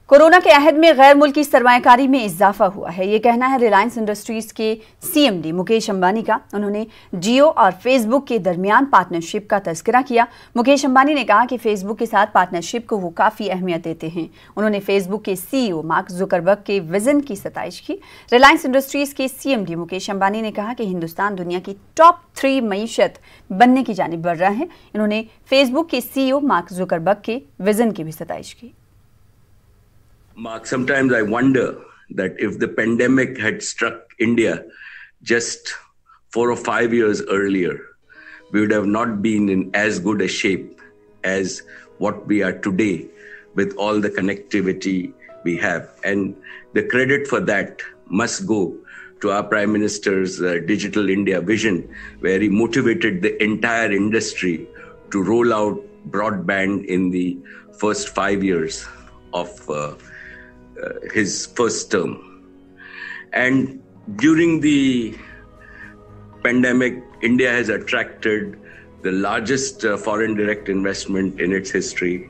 Corona के अहद में गैर मुल्की सरमायाकारी में इजाफा हुआ है, ये कहना है रिलायंस इंडस्ट्रीज के सीएमडी मुकेश अंबानी का। उन्होंने जियो और फेसबुक के दरमियान पार्टनरशिप का तज़किरा किया। मुकेश अंबानी ने कहा कि फेसबुक के साथ पार्टनरशिप को वो काफ़ी अहमियत देते हैं। उन्होंने फेसबुक के सीईओ मार्क जुकरबर्ग के विजन की सताइश की। रिलायंस इंडस्ट्रीज के सीएमडी मुकेश अंबानी ने कहा कि हिंदुस्तान दुनिया की टॉप 3 मईशत बनने की जानिब बढ़ रहा है। उन्होंने फेसबुक के सीईओ मार्क जुकरबर्ग के विजन की भी सताइश की। Mark, sometimes I wonder that if the pandemic had struck India just 4 or 5 years earlier, we would have not been in as good a shape as what we are today with all the connectivity we have. And the credit for that must go to our Prime Minister's Digital India vision, where he motivated the entire industry to roll out broadband in the first 5 years of his first term. And during the pandemic, India has attracted the largest foreign direct investment in its history.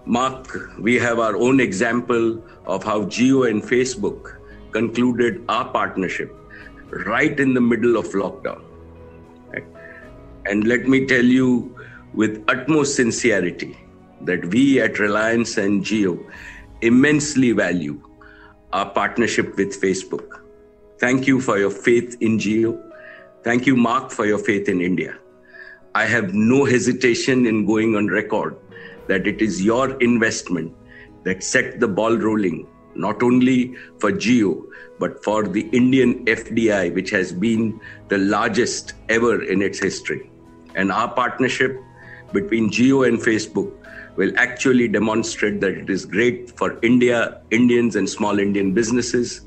Mark, we have our own example of how Jio and Facebook concluded our partnership right in the middle of lockdown. And let me tell you with utmost sincerity that we at Reliance and Jio immensely value our partnership with Facebook. Thank you for your faith in Jio. Thank you, Mark, for your faith in India. I have no hesitation in going on record that it is your investment that set the ball rolling, not only for Jio, but for the Indian FDI, which has been the largest ever in its history. And our partnership between Jio and Facebook will actually demonstrate that it is great for India, Indians and small Indian businesses.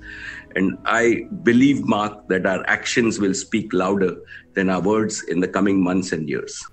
And I believe, Mark, that our actions will speak louder than our words in the coming months and years.